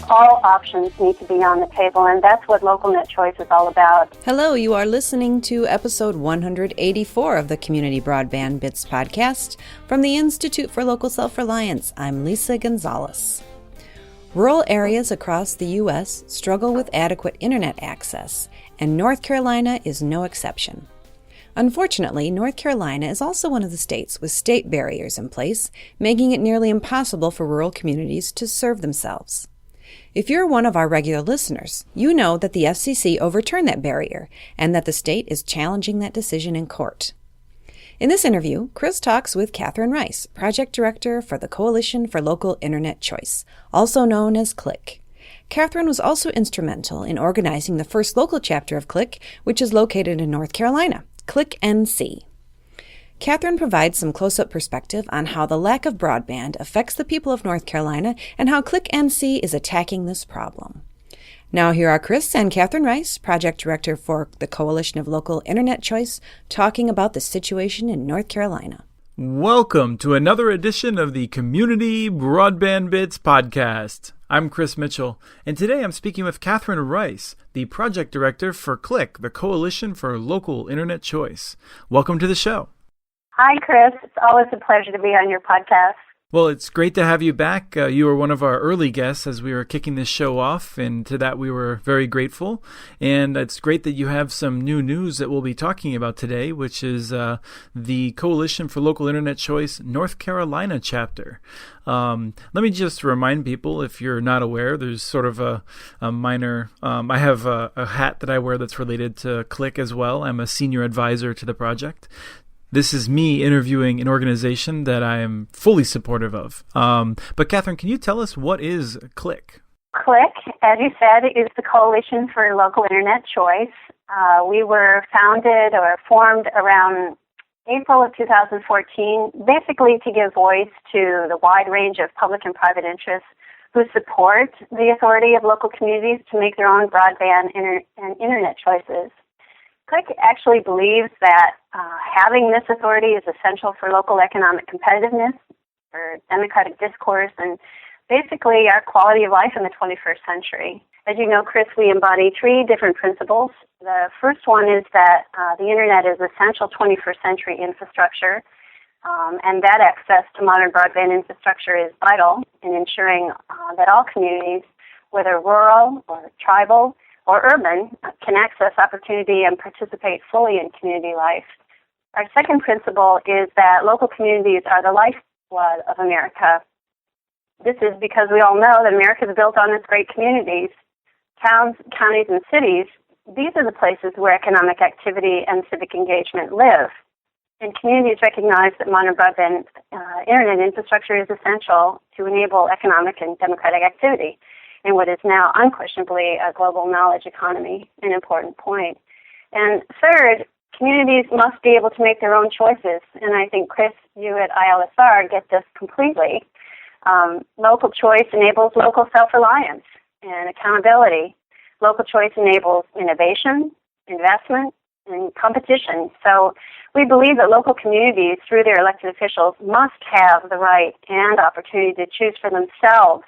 all options need to be on the table, and that's what LocalNet Choice is all about. Hello, you are listening to episode 184 of the Community Broadband Bits podcast from the Institute for Local Self-Reliance. I'm Lisa Gonzalez. Rural areas across the U.S. struggle with adequate internet access, and North Carolina is no exception. Unfortunately, North Carolina is also one of the states with state barriers in place, making it nearly impossible for rural communities to serve themselves. If you're one of our regular listeners, you know that the FCC overturned that barrier and that the state is challenging that decision in court. In this interview, Chris talks with Catherine Rice, Project Director for the Coalition for Local Internet Choice, also known as CLIC. Catherine was also instrumental in organizing the first local chapter of CLIC, which is located in North Carolina, CLIC NC. Catherine provides some close-up perspective on how the lack of broadband affects the people of North Carolina and how CLIC NC is attacking this problem. Now here are Chris and Catherine Rice, Project Director for the Coalition of Local Internet Choice, talking about the situation in North Carolina. Welcome to another edition of the Community Broadband Bits podcast. I'm Chris Mitchell, and today I'm speaking with Catherine Rice, the Project Director for CLIC, the Coalition for Local Internet Choice. Welcome to the show. Hi, Chris. It's always a pleasure to be on your podcast. Well, it's great to have you back. You were one of our early guests as we were kicking this show off, and to that we were very grateful. And it's great that you have some new news that we'll be talking about today, which is the Coalition for Local Internet Choice North Carolina chapter. Let me just remind people, if you're not aware, there's sort of a minor, I have a hat that I wear that's related to CLIC as well. I'm a senior advisor to the project. This is me interviewing an organization that I am fully supportive of. But Catherine, can you tell us what is CLIC? CLIC, as you said, is the Coalition for Local Internet Choice. We were founded or formed around April of 2014, basically to give voice to the wide range of public and private interests who support the authority of local communities to make their own broadband and internet choices. CLIC actually believes that having this authority is essential for local economic competitiveness, for democratic discourse, and basically our quality of life in the 21st century. As you know, Chris, we embody three different principles. The first one is that the Internet is essential 21st century infrastructure, and that access to modern broadband infrastructure is vital in ensuring that all communities, whether rural or tribal or urban, can access opportunity and participate fully in community life. Our second principle is that local communities are the lifeblood of America. This is because we all know that America is built on its great communities. Towns, counties, and cities, these are the places where economic activity and civic engagement live. And communities recognize that modern broadband internet infrastructure is essential to enable economic and democratic activity in what is now unquestionably a global knowledge economy, an important point. And third, communities must be able to make their own choices. And I think, Chris, you at ILSR get this completely. Local choice enables local self-reliance and accountability. Local choice enables innovation, investment, and competition. So we believe that local communities, through their elected officials, must have the right and opportunity to choose for themselves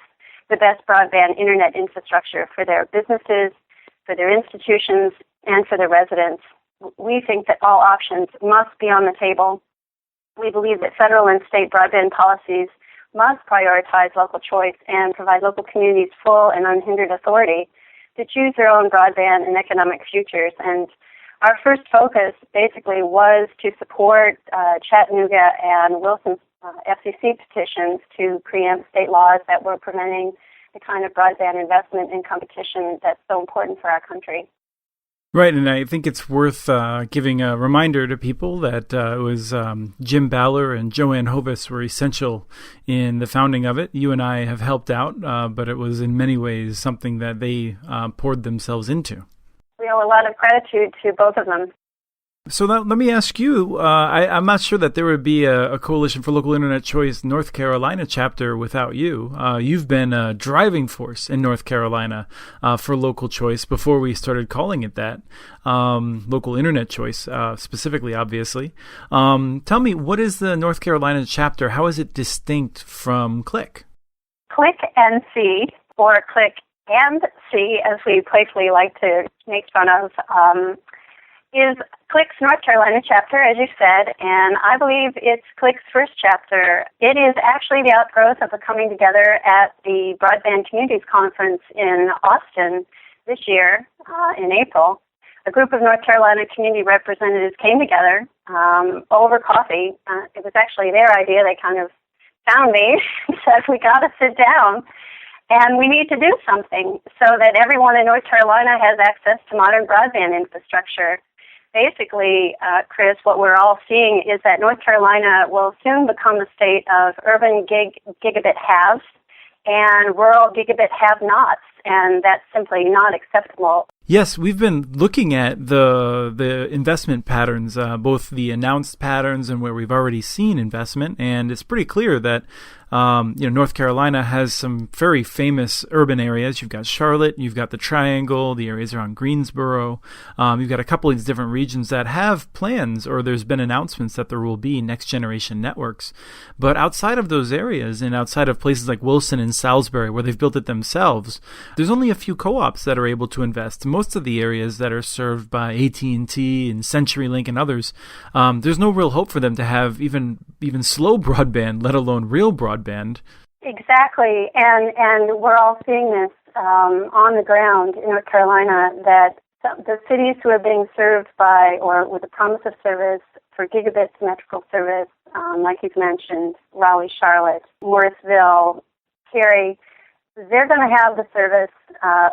the best broadband internet infrastructure for their businesses, for their institutions, and for their residents. We think that all options must be on the table. We believe that federal and state broadband policies must prioritize local choice and provide local communities full and unhindered authority to choose their own broadband and economic futures. And our first focus basically was to support Chattanooga and Wilson's FCC petitions to preempt state laws that were preventing the kind of broadband investment and competition that's so important for our country. Right, and I think it's worth giving a reminder to people that it was Jim Baller and Joanne Hovis were essential in the founding of it. You and I have helped out, but it was in many ways something that they poured themselves into. We owe a lot of gratitude to both of them. So let me ask you, I'm not sure that there would be a Coalition for Local Internet Choice North Carolina chapter without you. You've been a driving force in North Carolina for local choice before we started calling it that, local internet choice specifically, obviously. Tell me, what is the North Carolina chapter? How is it distinct from CLIC? CLIC NC, or CLIC and C, as we playfully like to make fun of, is CLIC's North Carolina chapter, as you said, and I believe it's CLIC's first chapter. It is actually the outgrowth of a coming together at the Broadband Communities Conference in Austin this year, in April. A group of North Carolina community representatives came together over coffee. It was actually their idea. They kind of found me and said, we got to sit down and we need to do something so that everyone in North Carolina has access to modern broadband infrastructure. Basically, Chris, what we're all seeing is that North Carolina will soon become a state of urban gigabit haves and rural gigabit have-nots, and that's simply not acceptable. Yes, we've been looking at the investment patterns, both the announced patterns and where we've already seen investment, and it's pretty clear that North Carolina has some very famous urban areas. You've got Charlotte, you've got the Triangle, the areas around Greensboro. You've got a couple of these different regions that have plans, or there's been announcements that there will be next generation networks. But outside of those areas and outside of places like Wilson and Salisbury, where they've built it themselves, there's only a few co-ops that are able to invest. Most of the areas that are served by AT&T and CenturyLink and others, there's no real hope for them to have even slow broadband, let alone real broadband. Exactly, and we're all seeing this on the ground in North Carolina, that the cities who are being served by, or with the promise of service for gigabit symmetrical service, like you've mentioned, Raleigh, Charlotte, Morrisville, Cary, they're going to have the service.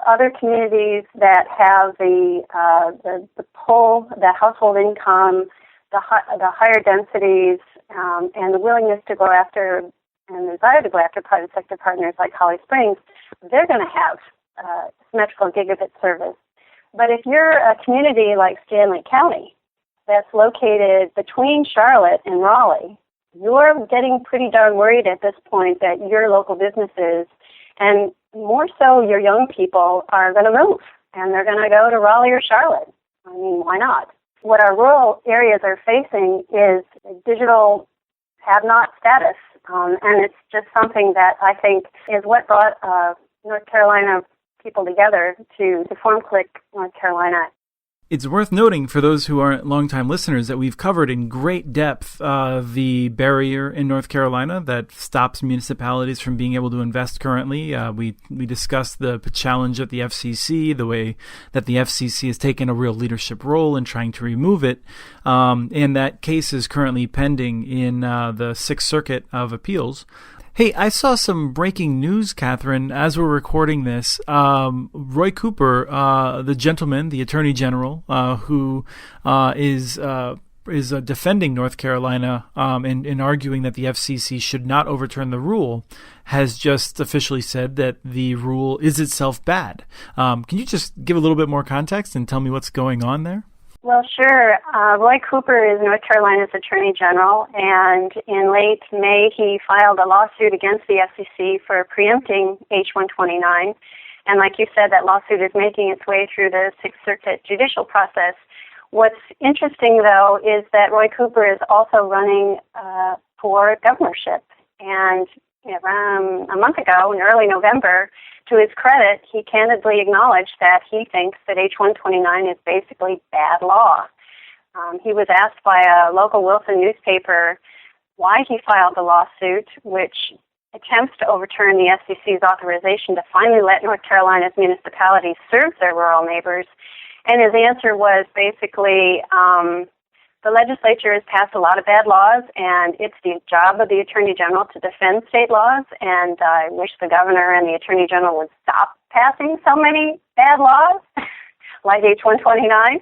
Other communities that have the pull, the household income, the higher densities, and the willingness to go after and desire to go after private sector partners like Holly Springs, they're going to have symmetrical gigabit service. But if you're a community like Stanley County that's located between Charlotte and Raleigh, you're getting pretty darn worried at this point that your local businesses, and more so your young people, are going to move, and they're going to go to Raleigh or Charlotte. I mean, why not? What our rural areas are facing is digital have-not status, and it's just something that I think is what brought North Carolina people together to form CLIC North Carolina. It's worth noting for those who aren't longtime listeners that we've covered in great depth the barrier in North Carolina that stops municipalities from being able to invest currently. We discussed the challenge at the FCC, the way that the FCC has taken a real leadership role in trying to remove it. And that case is currently pending in the Sixth Circuit of Appeals. Hey, I saw some breaking news, Catherine, as we're recording this. Roy Cooper, the gentleman, the Attorney General, who is defending North Carolina and arguing that the FCC should not overturn the rule, has just officially said that the rule is itself bad. Can you just give a little bit more context and tell me what's going on there? Well, sure. Roy Cooper is North Carolina's Attorney General, and in late May he filed a lawsuit against the FCC for preempting H-129. And like you said, that lawsuit is making its way through the Sixth Circuit judicial process. What's interesting, though, is that Roy Cooper is also running for governorship. And around a month ago, in early November, to his credit, he candidly acknowledged that he thinks that H-129 is basically bad law. He was asked by a local Wilson newspaper why he filed the lawsuit, which attempts to overturn the FCC's authorization to finally let North Carolina's municipalities serve their rural neighbors. And his answer was basically, the legislature has passed a lot of bad laws, and it's the job of the Attorney General to defend state laws, and I wish the governor and the Attorney General would stop passing so many bad laws, like H-129.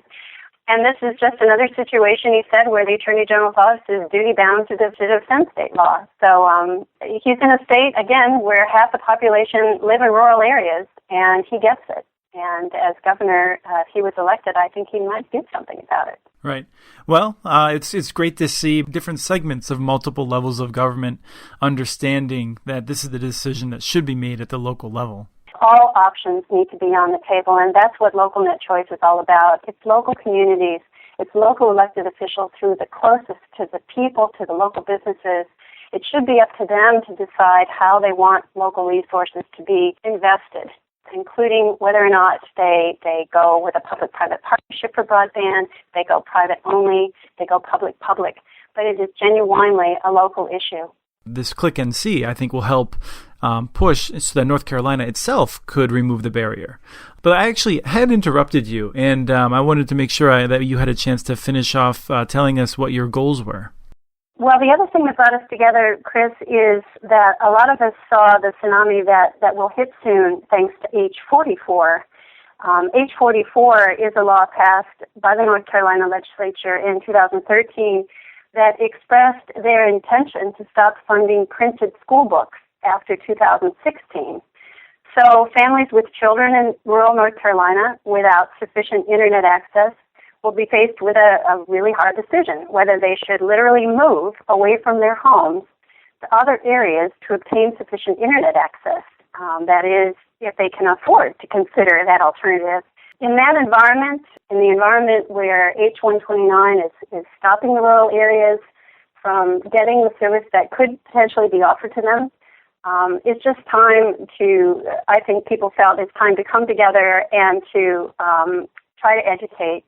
And this is just another situation, he said, where the Attorney General's office is duty-bound to defend state law. So he's in a state, again, where half the population live in rural areas, and he gets it. And as governor, if he was elected, I think he might do something about it. Right. Well, it's great to see different segments of multiple levels of government understanding that this is the decision that should be made at the local level. All options need to be on the table, and that's what Local Net Choice is all about. It's local communities. It's local elected officials who are the closest to the people, to the local businesses. It should be up to them to decide how they want local resources to be invested. including whether or not they go with a public-private partnership for broadband, they go private only, they go public-public. But it is genuinely a local issue. This Click and See, I think, will help push so that North Carolina itself could remove the barrier. But I actually had interrupted you, and I wanted to make sure that you had a chance to finish off telling us what your goals were. Well, the other thing that brought us together, Chris, is that a lot of us saw the tsunami that will hit soon thanks to H-44. H-44 is a law passed by the North Carolina legislature in 2013 that expressed their intention to stop funding printed school books after 2016. So families with children in rural North Carolina without sufficient internet access will be faced with a really hard decision, whether they should literally move away from their homes to other areas to obtain sufficient internet access. That is, if they can afford to consider that alternative. In that environment, in the environment where H-129 is stopping the rural areas from getting the service that could potentially be offered to them, it's just time I think people felt it's time to come together and to try to educate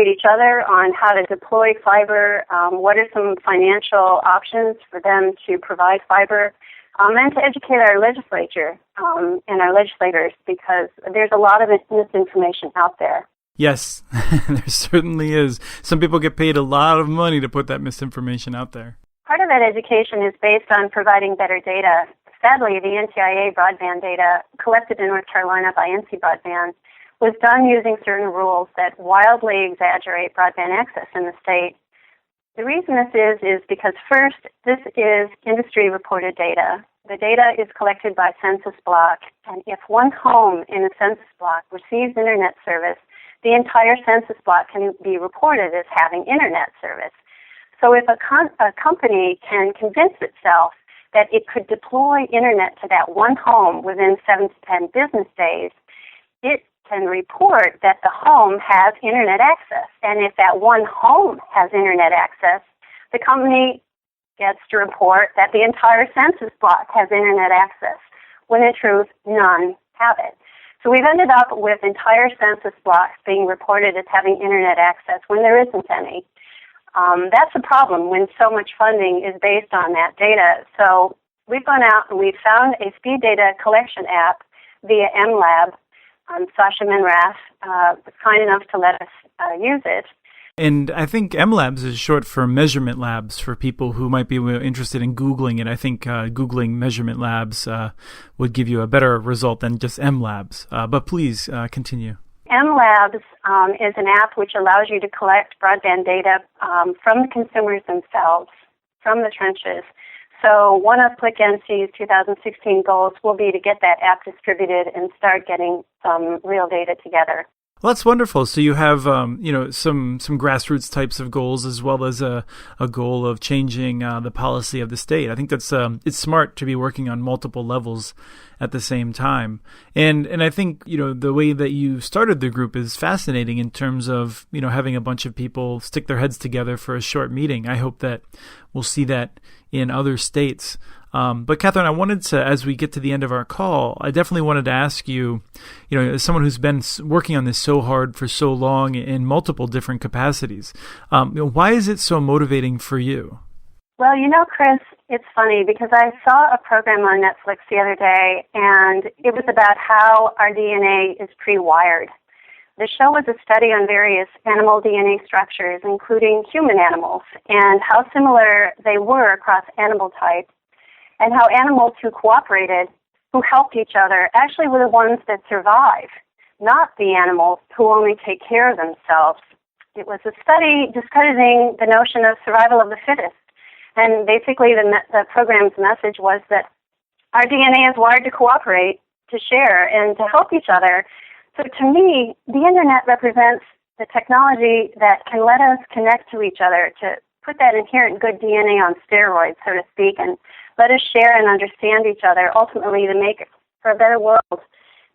each other on how to deploy fiber, what are some financial options for them to provide fiber, and to educate our legislature and our legislators, because there's a lot of misinformation out there. Yes, there certainly is. Some people get paid a lot of money to put that misinformation out there. Part of that education is based on providing better data. Sadly, the NTIA broadband data collected in North Carolina by NC Broadband was done using certain rules that wildly exaggerate broadband access in the state. The reason this is because first, this is industry-reported data. The data is collected by census block, and if one home in a census block receives internet service, the entire census block can be reported as having internet service. So if a company can convince itself that it could deploy internet to that one home within 7 to 10 business days, it can report that the home has internet access. And if that one home has internet access, the company gets to report that the entire census block has internet access, when in truth, none have it. So we've ended up with entire census blocks being reported as having internet access when there isn't any. That's a problem when so much funding is based on that data. So we've gone out and we've found a speed data collection app via MLab. Sasha Minrath was kind enough to let us use it. And I think MLabs is short for Measurement Labs for people who might be interested in Googling it. I think Googling Measurement Labs would give you a better result than just MLabs. But please continue. MLabs is an app which allows you to collect broadband data from the consumers themselves, from the trenches. So one of Click NC's 2016 goals will be to get that app distributed and start getting some real data together. Well, that's wonderful. So you have, some grassroots types of goals as well as a goal of changing the policy of the state. I think that's it's smart to be working on multiple levels at the same time. And I think, the way that you started the group is fascinating in terms of, having a bunch of people stick their heads together for a short meeting. I hope that we'll see that in other states. But Catherine, I wanted to, as we get to the end of our call, I definitely wanted to ask you, as someone who's been working on this so hard for so long in multiple different capacities, why is it so motivating for you? Well, Chris, it's funny because I saw a program on Netflix the other day, and it was about how our DNA is pre-wired. The show was a study on various animal DNA structures, including human animals, and how similar they were across animal types, and how animals who cooperated, who helped each other, actually were the ones that survived, not the animals who only take care of themselves. It was a study discrediting the notion of survival of the fittest. And basically the program's message was that our DNA is wired to cooperate, to share, and to help each other. So to me, the Internet represents the technology that can let us connect to each other, to put that inherent good DNA on steroids, so to speak, and let us share and understand each other, ultimately to make for a better world.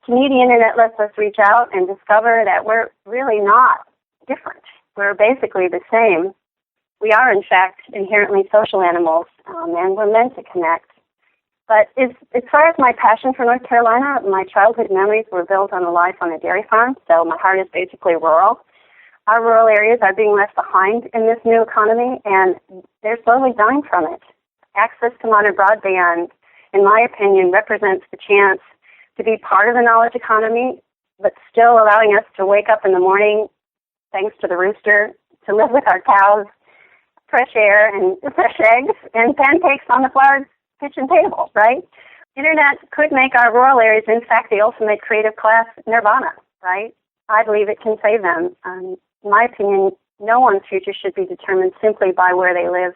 To me, the Internet lets us reach out and discover that we're really not different. We're basically the same. We are, in fact, inherently social animals, and we're meant to connect. But as far as my passion for North Carolina, my childhood memories were built on a life on a dairy farm, so my heart is basically rural. Our rural areas are being left behind in this new economy, and they're slowly dying from it. Access to modern broadband, in my opinion, represents the chance to be part of the knowledge economy, but still allowing us to wake up in the morning, thanks to the rooster, to live with our cows, fresh air and fresh eggs, and pancakes on the flowered kitchen table, right? Internet could make our rural areas, in fact, the ultimate creative class nirvana, right? I believe it can save them. In my opinion, no one's future should be determined simply by where they live.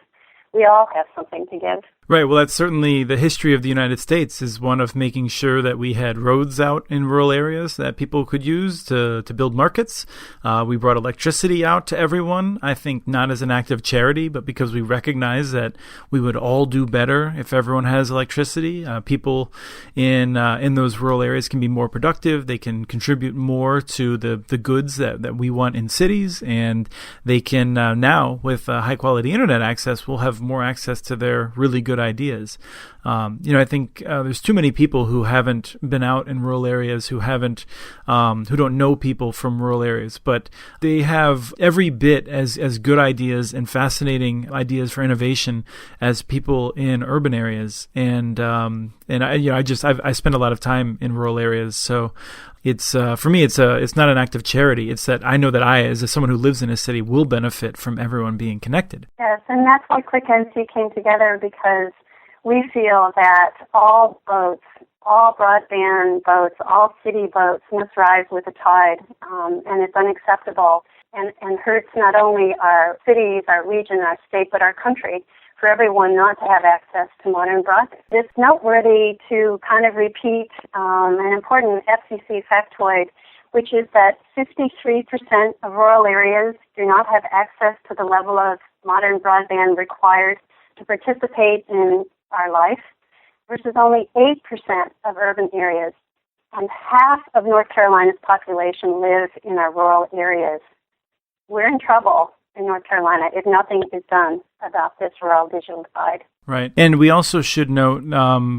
We all have something to give. Right. Well, that's certainly the history of the United States, is one of making sure that we had roads out in rural areas that people could use to build markets. We brought electricity out to everyone, I think not as an act of charity, but because we recognize that we would all do better if everyone has electricity. People in those rural areas can be more productive. They can contribute more to the goods that we want in cities, and they can now, with high-quality internet access, will have more access to their really good ideas. I think there's too many people who haven't been out in rural areas, who don't know people from rural areas, but they have every bit as good ideas and fascinating ideas for innovation as people in urban areas. And I spend a lot of time in rural areas, so it's for me, it's not an act of charity. It's that I know that I, as someone who lives in a city, will benefit from everyone being connected. Yes, and that's why ClickNC came together, because we feel that all boats, all broadband boats, all city boats must rise with the tide, and it's unacceptable and hurts not only our cities, our region, our state, but our country, for everyone not to have access to modern broadband. It's noteworthy to kind of repeat an important FCC factoid, which is that 53% of rural areas do not have access to the level of modern broadband required to participate in our life, versus only 8% of urban areas. And half of North Carolina's population live in our rural areas. We're in trouble in North Carolina if nothing is done about this rural digital divide. Right. And we also should note,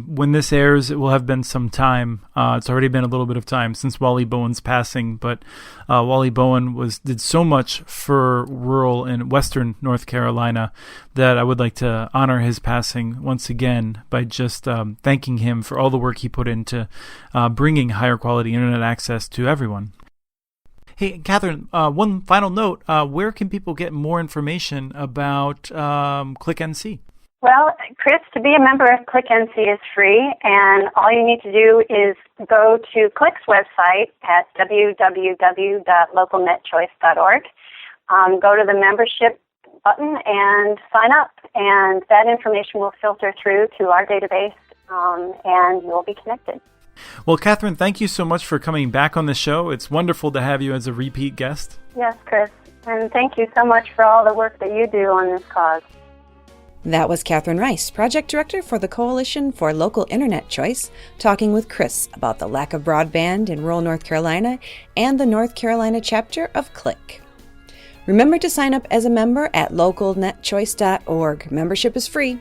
when this airs, it will have been some time. It's already been a little bit of time since Wally Bowen's passing, but Wally Bowen did so much for rural and western North Carolina that I would like to honor his passing once again by just thanking him for all the work he put into bringing higher quality internet access to everyone. Hey, Catherine, one final note. Where can people get more information about ClickNC? Well, Chris, to be a member of ClickNC is free, and all you need to do is go to Click's website at www.localnetchoice.org, go to the membership button and sign up, and that information will filter through to our database, and you'll be connected. Well, Catherine, thank you so much for coming back on the show. It's wonderful to have you as a repeat guest. Yes, Chris, and thank you so much for all the work that you do on this cause. That was Catherine Rice, Project Director for the Coalition for Local Internet Choice, talking with Chris about the lack of broadband in rural North Carolina and the North Carolina chapter of Click. Remember to sign up as a member at localnetchoice.org. Membership is free.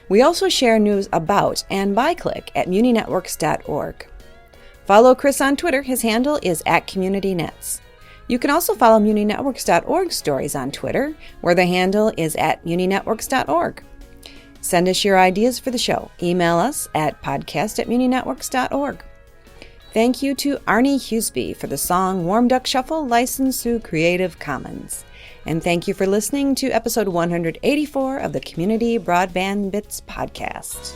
We also share news about and by Click at muninetworks.org. Follow Chris on Twitter. His handle is @CommunityNets. You can also follow muninetworks.org stories on Twitter, where the handle is @muninetworks.org. Send us your ideas for the show. Email us at podcast@muninetworks.org. Thank you to Arnie Huseby for the song Warm Duck Shuffle, licensed through Creative Commons. And thank you for listening to episode 184 of the Community Broadband Bits podcast.